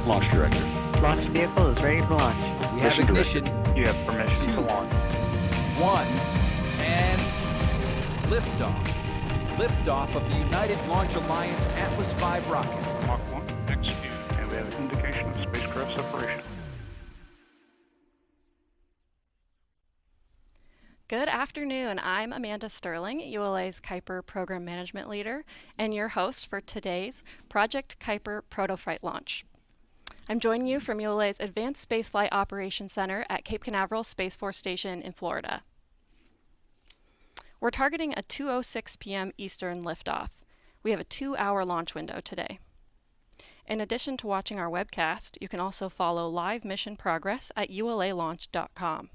Launch Director. Launch vehicle is ready to launch. We have ignition. You have permission to launch. 1, and liftoff. Liftoff of the United Launch Alliance Atlas V rocket. Mach 1, execute. And we have an indication of spacecraft separation. Good afternoon. I'm Amanda Sterling, ULA's Kuiper Program Management Leader, and your host for today's Project Kuiper Protoflight launch. I'm joining you from ULA's Advanced Spaceflight Operations Center at Cape Canaveral Space Force Station in Florida. We're targeting a 2:06 p.m. Eastern liftoff. We have a 2-hour launch window today. In addition to watching our webcast, you can also follow live mission progress at ulalaunch.com.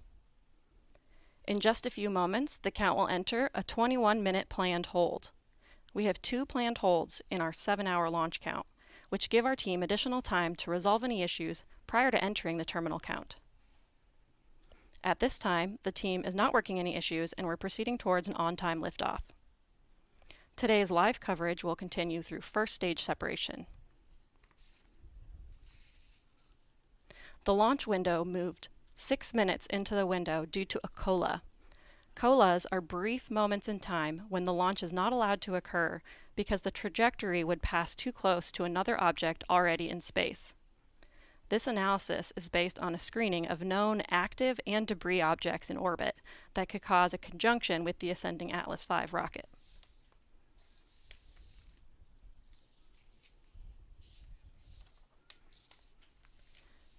In just a few moments, the count will enter a 21-minute planned hold. We have 2 planned holds in our 7-hour launch count, which give our team additional time to resolve any issues prior to entering the terminal count. At this time, the team is not working any issues and we're proceeding towards an on-time liftoff. Today's live coverage will continue through first stage separation. The launch window moved 6 minutes into the window due to a COLA. COLAs are brief moments in time when the launch is not allowed to occur because the trajectory would pass too close to another object already in space. This analysis is based on a screening of known active and debris objects in orbit that could cause a conjunction with the ascending Atlas V rocket.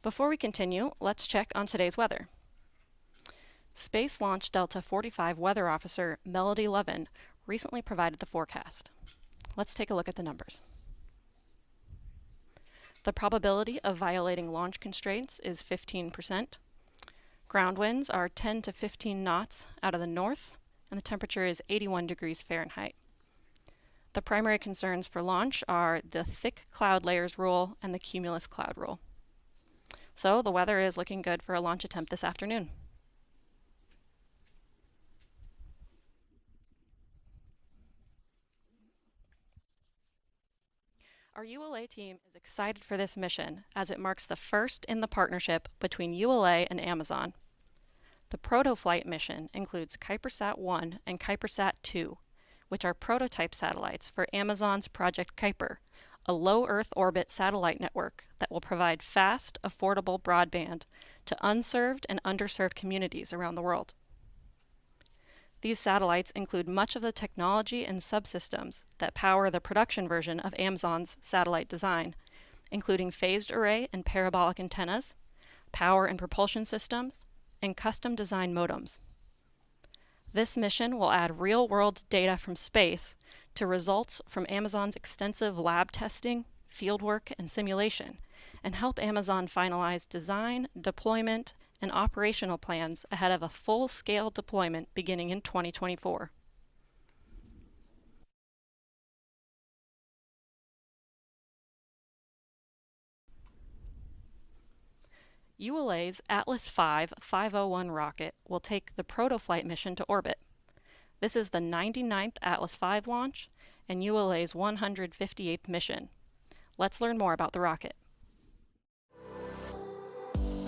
Before we continue, let's check on today's weather. Space Launch Delta 45 Weather Officer Melody Levin recently provided the forecast. Let's take a look at the numbers. The probability of violating launch constraints is 15%. Ground winds are 10 to 15 knots out of the north, and the temperature is 81 degrees Fahrenheit. The primary concerns for launch are the thick cloud layers rule and the cumulus cloud rule. So the weather is looking good for a launch attempt this afternoon. Our ULA team is excited for this mission as it marks the first in the partnership between ULA and Amazon. The Protoflight mission includes KuiperSat-1 and KuiperSat-2, which are prototype satellites for Amazon's Project Kuiper, a low Earth orbit satellite network that will provide fast, affordable broadband to unserved and underserved communities around the world. These satellites include much of the technology and subsystems that power the production version of Amazon's satellite design, including phased array and parabolic antennas, power and propulsion systems, and custom design modems. This mission will add real-world data from space to results from Amazon's extensive lab testing, fieldwork, and simulation, and help Amazon finalize design, deployment, and operational plans ahead of a full-scale deployment beginning in 2024. ULA's Atlas V 501 rocket will take the Protoflight mission to orbit. This is the 99th Atlas V launch and ULA's 158th mission. Let's learn more about the rocket.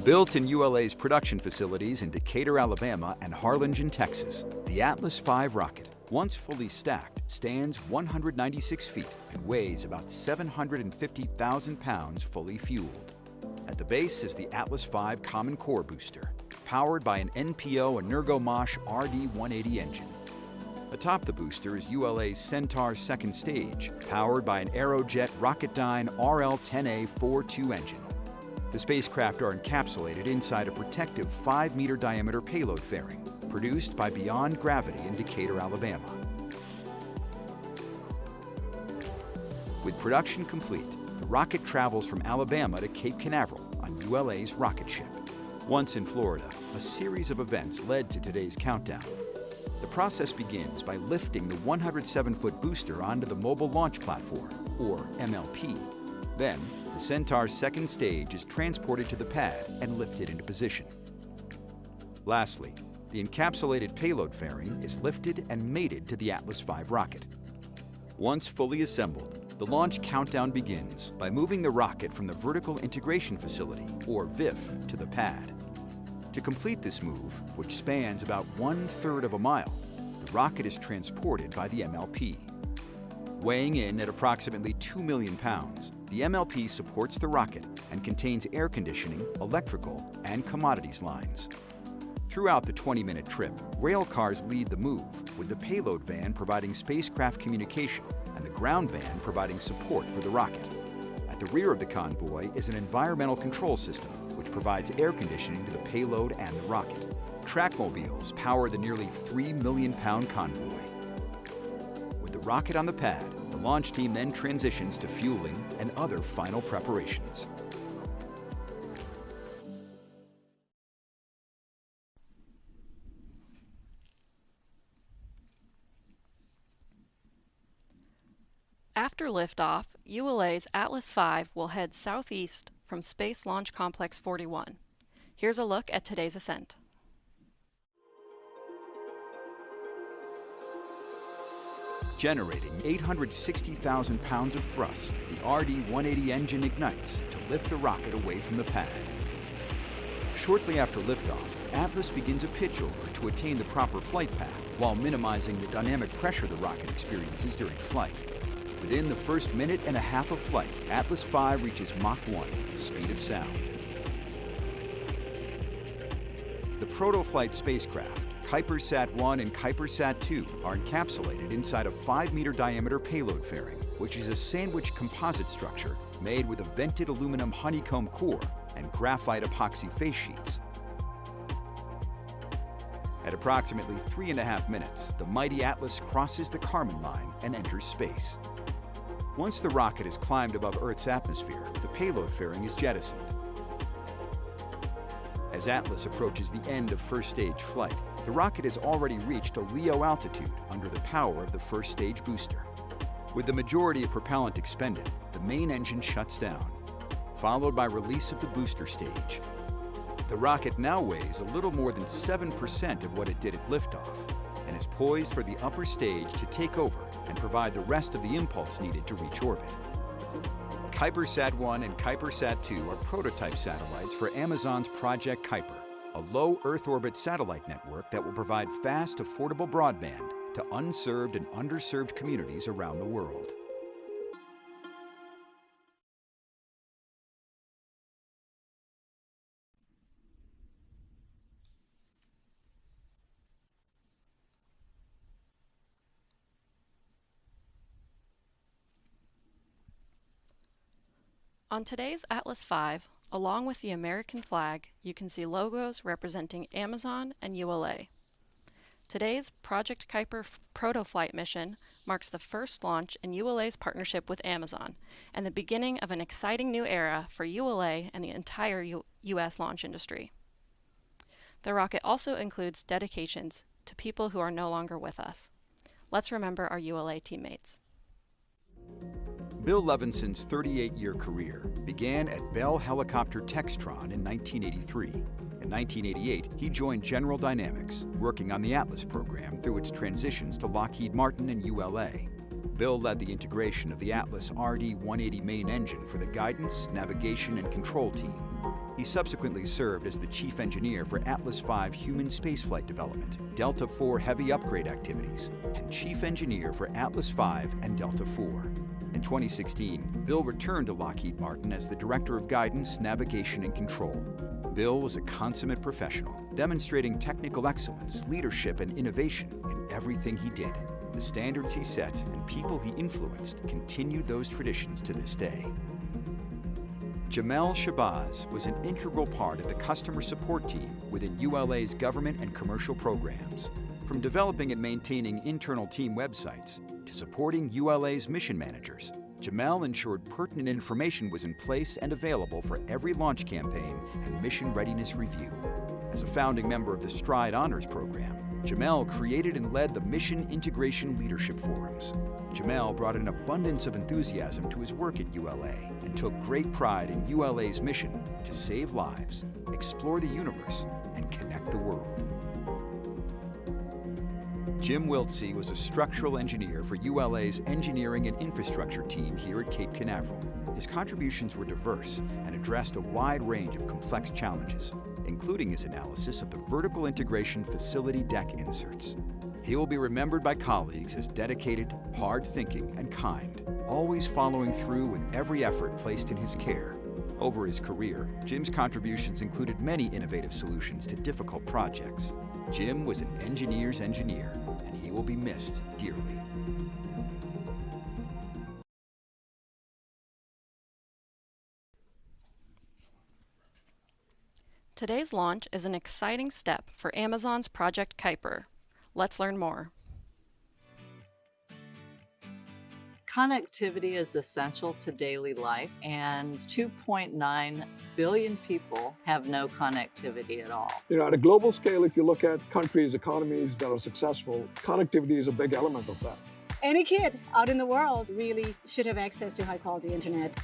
Built in ULA's production facilities in Decatur, Alabama and Harlingen, Texas, the Atlas V rocket, once fully stacked, stands 196 feet and weighs about 750,000 pounds fully fueled. At the base is the Atlas V Common Core booster, powered by an NPO Energomosh RD-180 engine. Atop the booster is ULA's Centaur second stage, powered by an Aerojet Rocketdyne RL-10A-42 engine. The spacecraft are encapsulated inside a protective 5-meter diameter payload fairing, produced by Beyond Gravity in Decatur, Alabama. With production complete, the rocket travels from Alabama to Cape Canaveral on ULA's rocket ship. Once in Florida, a series of events led to today's countdown. The process begins by lifting the 107-foot booster onto the Mobile Launch Platform, or MLP. Then, the Centaur's second stage is transported to the pad and lifted into position. Lastly, the encapsulated payload fairing is lifted and mated to the Atlas V rocket. Once fully assembled, The launch countdown begins by moving the rocket from the Vertical Integration Facility, or VIF, to the pad. To complete this move, which spans about 1/3 of a mile, the rocket is transported by the MLP. Weighing in at approximately 2 million pounds, the MLP supports the rocket and contains air conditioning, electrical, and commodities lines. Throughout the 20-minute trip, rail cars lead the move, with the payload van providing spacecraft communication and the ground van providing support for the rocket. At the rear of the convoy is an environmental control system, which provides air conditioning to the payload and the rocket. Trackmobiles power the nearly 3 million pound convoy. With the rocket on the pad, the launch team then transitions to fueling and other final preparations. After liftoff, ULA's Atlas V will head southeast from Space Launch Complex 41. Here's a look at today's ascent. Generating 860,000 pounds of thrust, the RD-180 engine ignites to lift the rocket away from the pad. Shortly after liftoff, Atlas begins a pitch over to attain the proper flight path while minimizing the dynamic pressure the rocket experiences during flight. Within the first minute and a half of flight, Atlas V reaches Mach 1, the speed of sound. The Protoflight spacecraft, Kuiper Sat-1 and Kuiper Sat-2, are encapsulated inside a 5-meter diameter payload fairing, which is a sandwich composite structure made with a vented aluminum honeycomb core and graphite epoxy face sheets. At approximately 3.5 minutes, the mighty Atlas crosses the Kármán line and enters space. Once the rocket has climbed above Earth's atmosphere, the payload fairing is jettisoned. As Atlas approaches the end of first stage flight, the rocket has already reached a LEO altitude under the power of the first stage booster. With the majority of propellant expended, the main engine shuts down, followed by release of the booster stage. The rocket now weighs a little more than 7% of what it did at liftoff, and is poised for the upper stage to take over and provide the rest of the impulse needed to reach orbit. Kuiper Sat-1 and Kuiper Sat-2 are prototype satellites for Amazon's Project Kuiper, a low Earth orbit satellite network that will provide fast, affordable broadband to unserved and underserved communities around the world. On today's Atlas V, along with the American flag, you can see logos representing Amazon and ULA. Today's Project Kuiper Protoflight mission marks the first launch in ULA's partnership with Amazon and the beginning of an exciting new era for ULA and the entire U.S. launch industry. The rocket also includes dedications to people who are no longer with us. Let's remember our ULA teammates. Bill Levinson's 38-year career began at Bell Helicopter Textron in 1983. In 1988, he joined General Dynamics, working on the Atlas program through its transitions to Lockheed Martin and ULA. Bill led the integration of the Atlas RD-180 main engine for the guidance, navigation, and control team. He subsequently served as the chief engineer for Atlas V human spaceflight development, Delta IV heavy upgrade activities, and chief engineer for Atlas V and Delta IV. In 2016, Bill returned to Lockheed Martin as the Director of Guidance, Navigation, and Control. Bill was a consummate professional, demonstrating technical excellence, leadership, and innovation in everything he did. The standards he set and people he influenced continued those traditions to this day. Jamel Shabazz was an integral part of the customer support team within ULA's government and commercial programs. From developing and maintaining internal team websites to supporting ULA's mission managers, Jamel ensured pertinent information was in place and available for every launch campaign and mission readiness review. As a founding member of the Stride Honors Program, Jamel created and led the Mission Integration Leadership Forums. Jamel brought an abundance of enthusiasm to his work at ULA and took great pride in ULA's mission to save lives, explore the universe, and connect the world. Jim Wiltsey was a structural engineer for ULA's engineering and infrastructure team here at Cape Canaveral. His contributions were diverse and addressed a wide range of complex challenges, including his analysis of the vertical integration facility deck inserts. He will be remembered by colleagues as dedicated, hard-thinking, and kind, always following through with every effort placed in his care. Over his career, Jim's contributions included many innovative solutions to difficult projects. Jim was an engineer's engineer, and he will be missed dearly. Today's launch is an exciting step for Amazon's Project Kuiper. Let's learn more. Connectivity is essential to daily life, and 2.9 billion people have no connectivity at all. At a global scale, if you look at countries, economies that are successful, connectivity is a big element of that. Any kid out in the world really should have access to high-quality internet.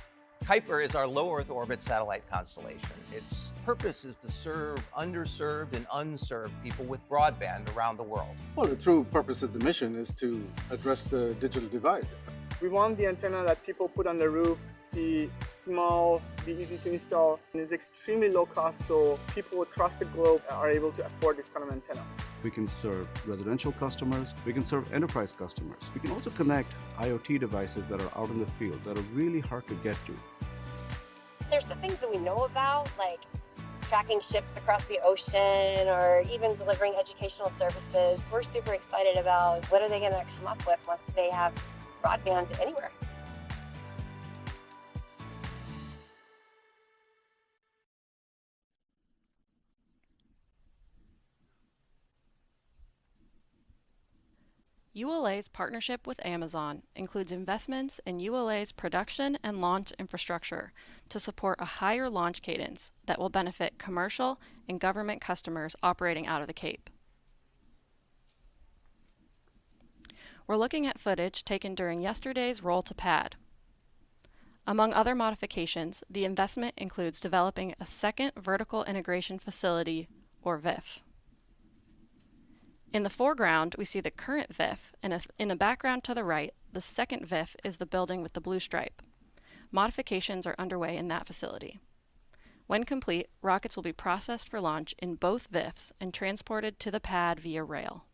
Kuiper is our low Earth orbit satellite constellation. Its purpose is to serve underserved and unserved people with broadband around the world. Well, the true purpose of the mission is to address the digital divide. We want the antenna that people put on the roof be small, be easy to install, and it's extremely low cost, so people across the globe are able to afford this kind of antenna. We can serve residential customers, we can serve enterprise customers. We can also connect IoT devices that are out in the field that are really hard to get to. There's the things that we know about, like tracking ships across the ocean or even delivering educational services. We're super excited about what are they going to come up with once they have broadband anywhere. ULA's partnership with Amazon includes investments in ULA's production and launch infrastructure to support a higher launch cadence that will benefit commercial and government customers operating out of the Cape. We're looking at footage taken during yesterday's roll to pad. Among other modifications, the investment includes developing a second vertical integration facility, or VIF. In the foreground, we see the current VIF, and in the background to the right, the second VIF is the building with the blue stripe. Modifications are underway in that facility. When complete, rockets will be processed for launch in both VIFs and transported to the pad via rail.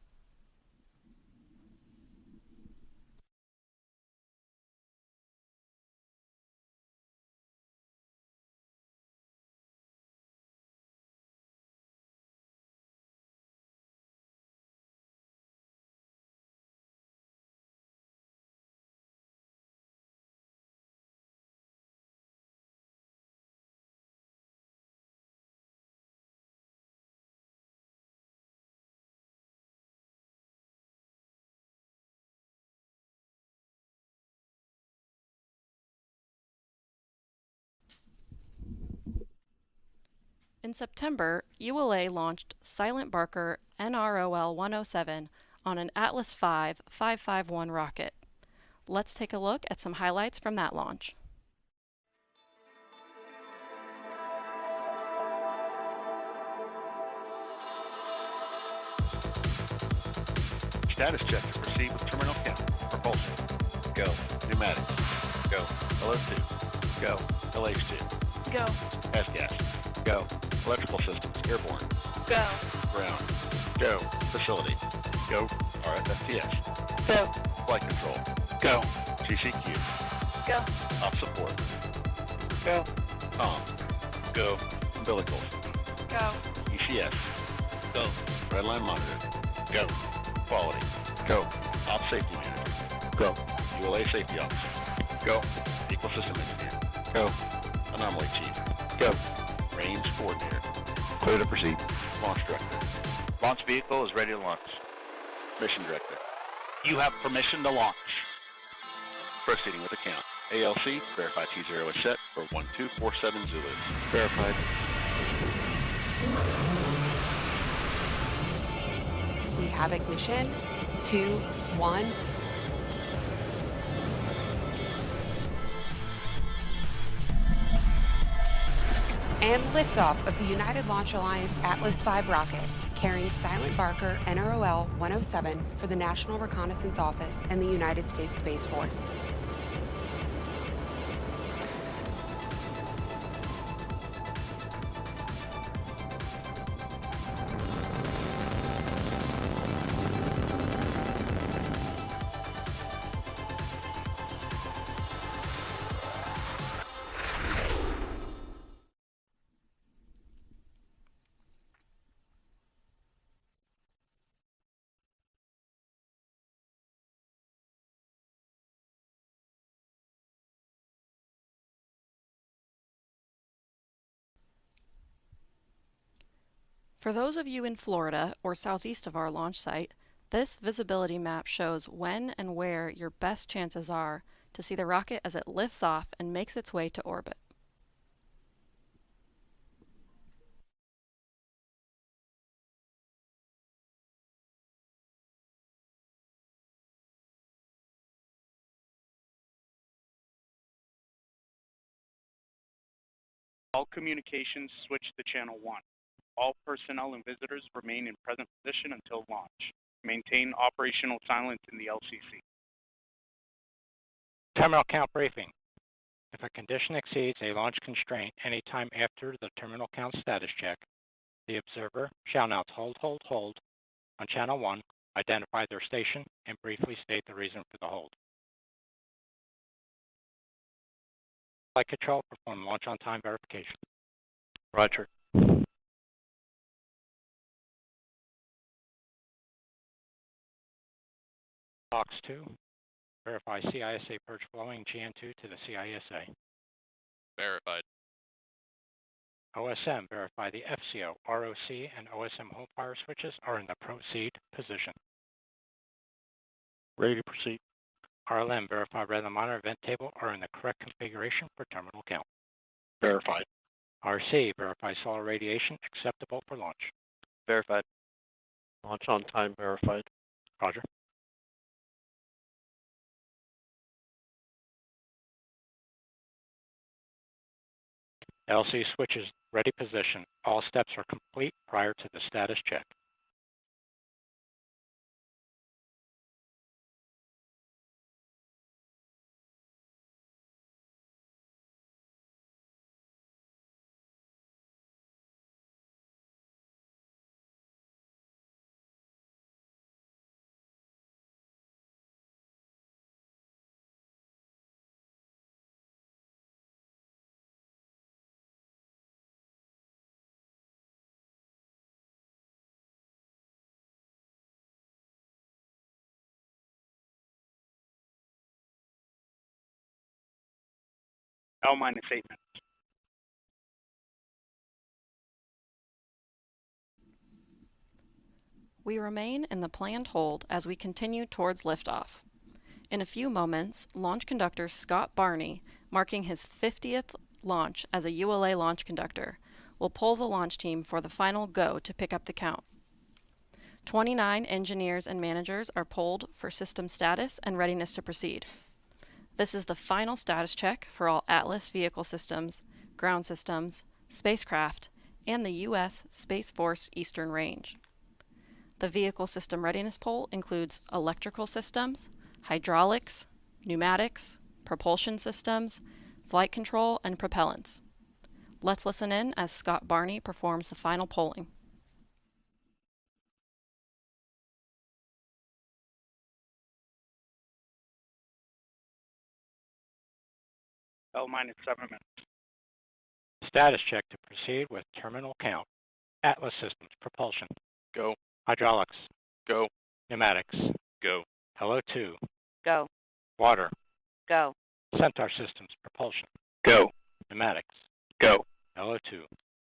In September, ULA launched Silent Barker NROL 107 on an Atlas V 551 rocket. Let's take a look at some highlights from that launch. Status check to proceed with terminal count. Propulsion. Go. Pneumatics. Go. LO2. Go. LH2. Go. S-gas. Go. Electrical systems. Airborne. Go. Ground. Go. Facility. Go. RFSTS. Go. Flight control. Go. CCQ. Go. Op support. Go. Com. Go. Umbilicals. Go. ECS. Go. Redline monitor. Go. Quality. Go. Op safety manager. Go. ULA safety officer. Go. Equal system engineer. Go. Anomaly chief. Go. Range coordinator. Clear to proceed. Launch director. Launch vehicle is ready to launch. Mission director. You have permission to launch. Proceeding with the count. ALC, verify T0 is set for 1247 Zulu. Verified. We have ignition. 2, 1. And liftoff of the United Launch Alliance Atlas V rocket. carrying Silent Barker NROL 107 for the National Reconnaissance Office and the United States Space Force. For those of you in Florida or southeast of our launch site, this visibility map shows when and where your best chances are to see the rocket as it lifts off and makes its way to orbit. All communications switch to channel 1. All personnel and visitors remain in present position until launch. Maintain operational silence in the LCC. Terminal count briefing. If a condition exceeds a launch constraint any time after the terminal count status check, the observer shall now hold on channel 1, identify their station, and briefly state the reason for the hold. Flight control, perform launch on time verification. Roger. Box 2, verify CISA purge flowing GN2 to the CISA. Verified. OSM, verify the FCO, ROC, and OSM hold fire switches are in the proceed position. Ready to proceed. RLM, verify red monitor vent table are in the correct configuration for terminal count. Verified. RC, verify solar radiation acceptable for launch. Verified. Launch on time verified. Roger. LC switches ready position. All steps are complete prior to the status check. L-8 minutes. We remain in the planned hold as we continue towards liftoff. In a few moments, launch conductor Scott Barney, marking his 50th launch as a ULA launch conductor, will pull the launch team for the final go to pick up the count. 29 engineers and managers are polled for system status and readiness to proceed. This is the final status check for all Atlas vehicle systems, ground systems, spacecraft, and the U.S. Space Force Eastern Range. The vehicle system readiness poll includes electrical systems, hydraulics, pneumatics, propulsion systems, flight control, and propellants. Let's listen in as Scott Barney performs the final polling. L-7 minutes. Status check to proceed with terminal count. Atlas systems, propulsion. Go. Hydraulics. Go. Pneumatics. Go. LO2. Go. Water. Go. Centaur systems, propulsion. Go. Pneumatics. Go. LO2.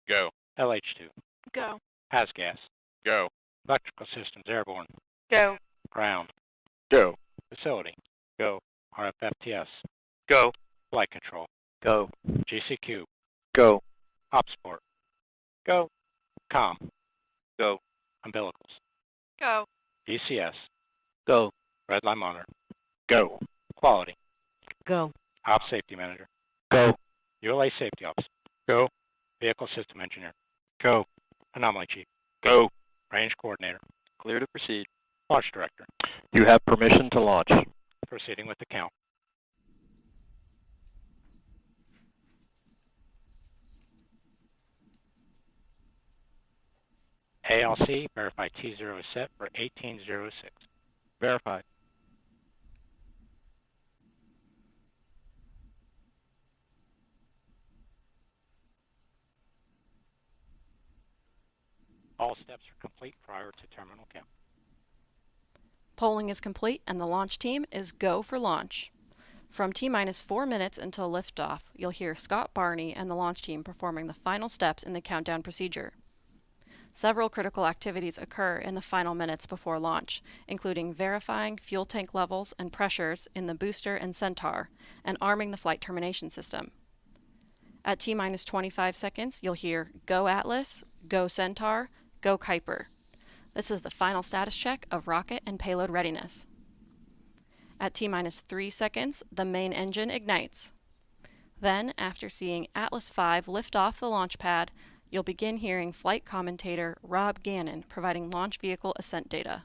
Go. LH2. Go. HASGAS. Go. Electrical systems, airborne. Go. Ground. Go. Facility. Go. RFFTS. Go. Flight control. Go. GCQ. Go. OpSport. Go. COM. Go. Umbilicals. Go. ECS. Go. Redline monitor. Go. Quality. Go. Ops safety manager. Go. ULA safety officer. Go. Vehicle system engineer. Go. Anomaly chief. Go. Range Coordinator. Clear to proceed. Launch Director. You have permission to launch. Proceeding with the count. ALC, verify T0 is set for 1806. Verified. All steps are complete prior to terminal count. Polling is complete and the launch team is go for launch. From T-minus 4 minutes until liftoff, you'll hear Scott Barney and the launch team performing the final steps in the countdown procedure. Several critical activities occur in the final minutes before launch, including verifying fuel tank levels and pressures in the booster and Centaur, and arming the flight termination system. At T-minus 25 seconds, you'll hear Go Atlas, Go Centaur, Go Kuiper. This is the final status check of rocket and payload readiness. At T-minus 3 seconds, the main engine ignites. Then, after seeing Atlas V lift off the launch pad, you'll begin hearing flight commentator Rob Gannon providing launch vehicle ascent data.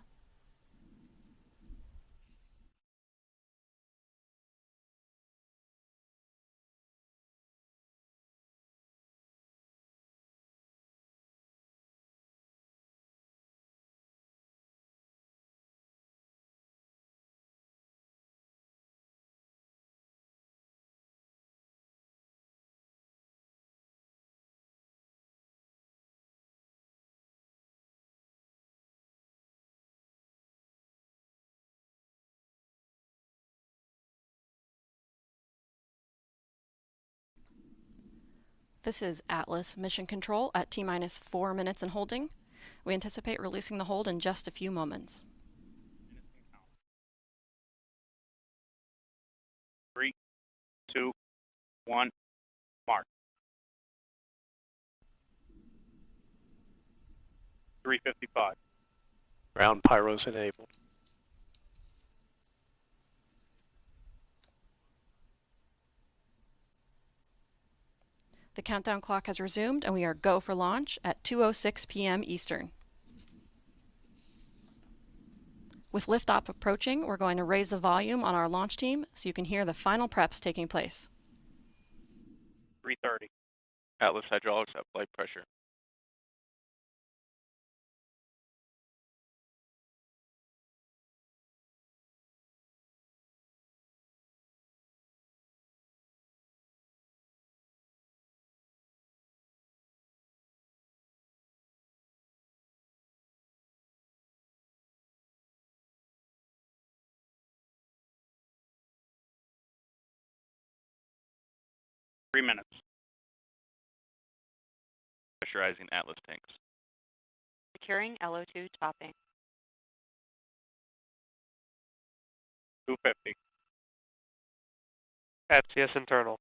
This is Atlas Mission Control at T-minus 4 minutes and holding. We anticipate releasing the hold in just a few moments. 3, 2, 1, mark. 355. Ground pyros enabled. The countdown clock has resumed and we are go for launch at 2:06 p.m. Eastern. With liftoff approaching, we're going to raise the volume on our launch team so you can hear the final preps taking place. 330. Atlas hydraulics at flight pressure. Three minutes. Pressurizing Atlas tanks. Securing LO2 topping. 250. FCS internal.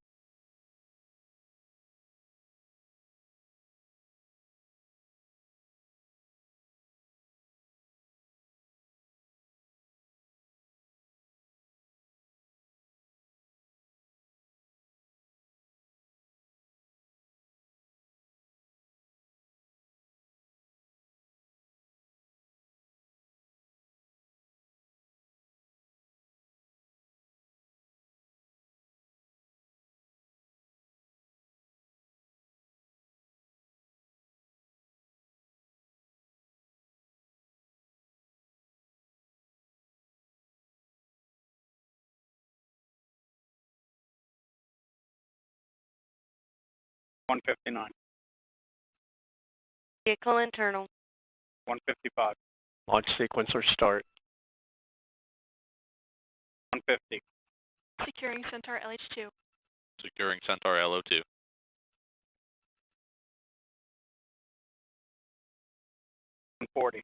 $159. Vehicle internal. 155. Launch sequencer start. 150. Securing Centaur LH2. Securing Centaur LO2. 140.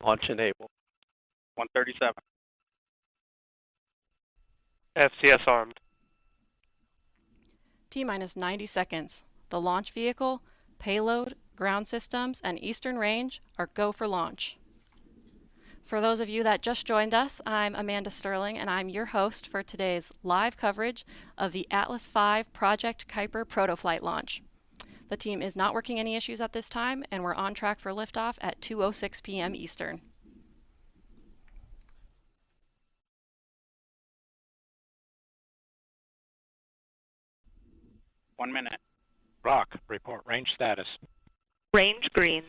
Launch enabled. 137. FCS armed. T-minus 90 seconds. The launch vehicle, payload, ground systems, and eastern range are go for launch. For those of you that just joined us, I'm Amanda Sterling, and I'm your host for today's live coverage of the Atlas V Project Kuiper Protoflight launch. The team is not working any issues at this time, and we're on track for liftoff at 2:06 p.m. Eastern. One minute. Rock, report range status. Range green.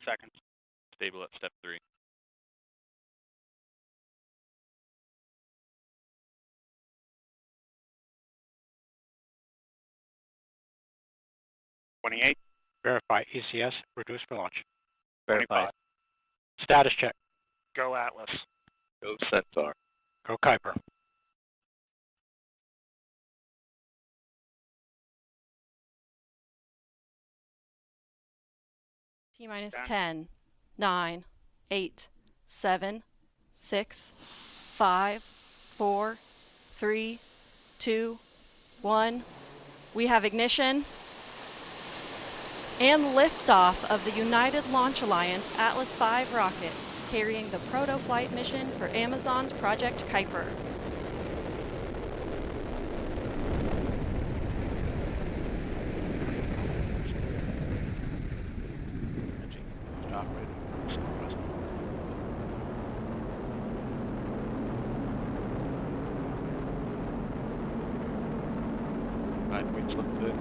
Seconds. Stable at step 3. Verify ECS, reduce for launch. Verify. 25. Status check. Go Atlas. Go Centaur. Go Kuiper. T-minus 10, 9, 8, 7, 6, 5, 4, 3, 2, 1. We have ignition and liftoff of the United Launch Alliance Atlas V rocket, carrying the Protoflight mission for Amazon's Project Kuiper. Look good.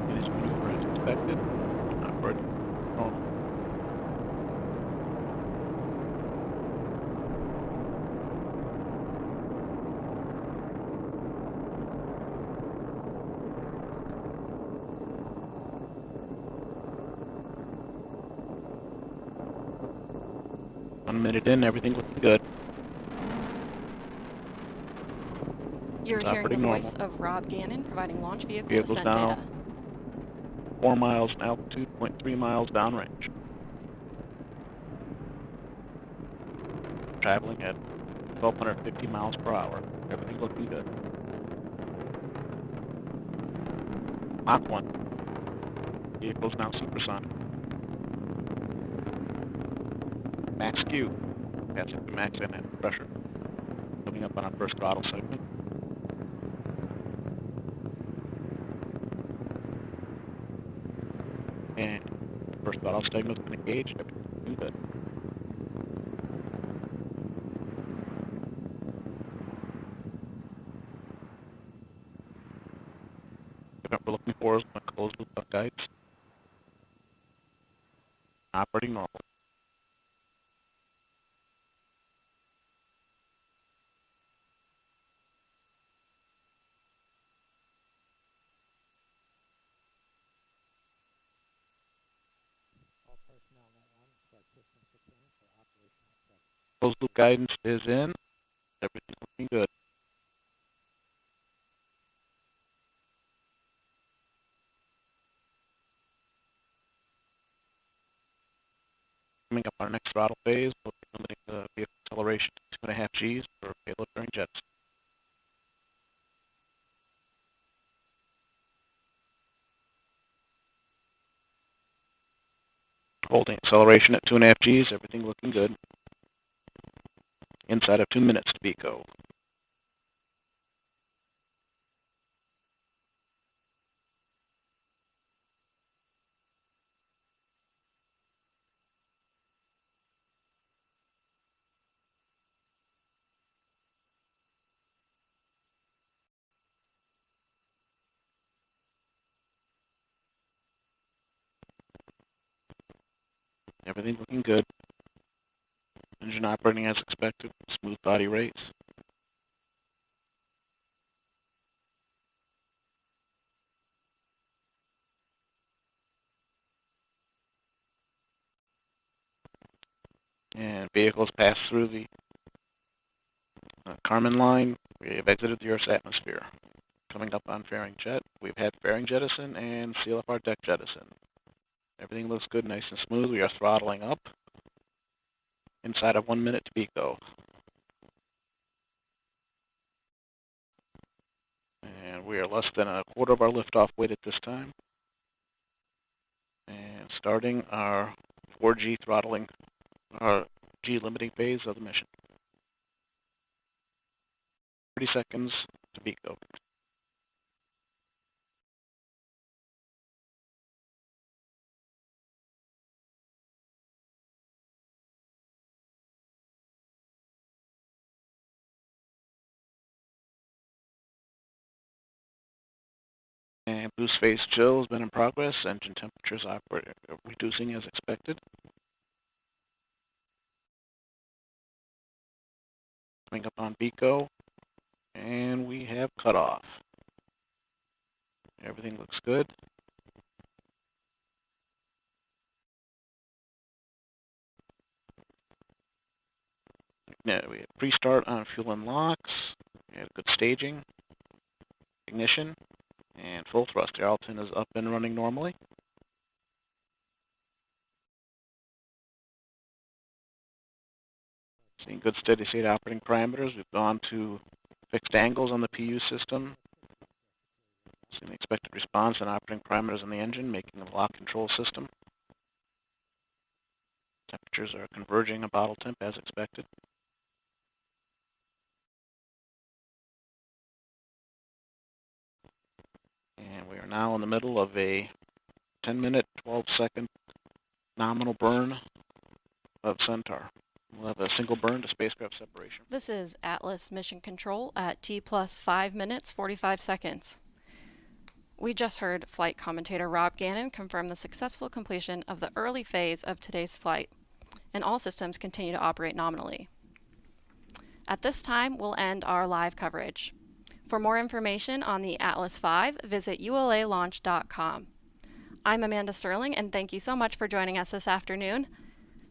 Finish maneuver as expected. Upward. Normal. Minute in, everything looking good. You're hearing the voice of Rob Gannon providing launch vehicle ascent down. data. 4 miles in altitude, 0.3 miles downrange. Traveling at 1,250 miles per hour. Everything looking good. Mach 1. Vehicle's now supersonic. Max Q. Passing to max and pressure. Coming up on our first throttle segment. And first throttle segment's been engaged. Everything's good. What we're looking for is a closed loop duck guides. Operating normal. Closed loop guidance is in. Everything's looking good. Coming up our next throttle phase, we'll be limiting the vehicle acceleration to 2.5 Gs for payload bearing jets. Holding acceleration at 2.5 Gs, everything looking good. Inside of 2 minutes to BECO. Everything looking good. Engine operating as expected. Smooth body rates. And vehicles pass through the Kármán line. We have exited the Earth's atmosphere. Coming up on fairing jet, we've had fairing jettison and CLFR deck jettison. Everything looks good, nice and smooth. We are throttling up. Inside of 1 minute to Pico. And we are less than a quarter of our liftoff weight at this time. And starting our 4G throttling, our G limiting phase of the mission. 30 seconds to Pico. And boost phase chill has been in progress. Engine temperatures are reducing as expected. Coming up on Pico, and we have cutoff. Everything looks good. Now we have pre-start on fuel and locks. We had good staging, ignition, and full thrust. The Arlington is up and running normally. Seeing good steady state operating parameters. We've gone to fixed angles on the PU system. Seeing the expected response and operating parameters on the engine, making the lock control system. Temperatures are converging a bottle temp as expected. And we are now in the middle of a 10-minute, 12-second nominal burn of Centaur. We'll have a single burn to spacecraft separation. This is Atlas Mission Control at T plus 5 minutes, 45 seconds. We just heard flight commentator Rob Gannon confirm the successful completion of the early phase of today's flight, and all systems continue to operate nominally. At this time, we'll end our live coverage. For more information on the Atlas V, visit ulalaunch.com. I'm Amanda Sterling, and thank you so much for joining us this afternoon.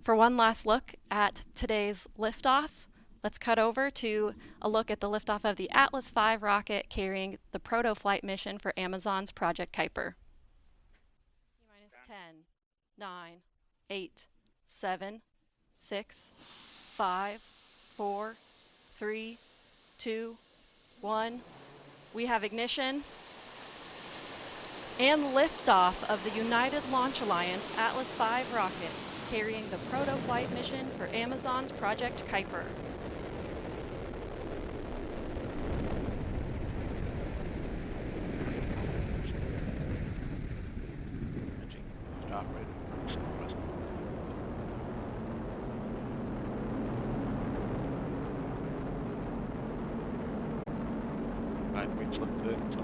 For one last look at today's liftoff, let's cut over to a look at the liftoff of the Atlas V rocket carrying the Protoflight mission for Amazon's Project Kuiper. T-minus 10, 9, 8, 7, 6, 5, 4, 3, 2, 1. We have ignition and liftoff of the United Launch Alliance Atlas V rocket carrying the Protoflight mission for Amazon's Project Kuiper. Right, weights look good.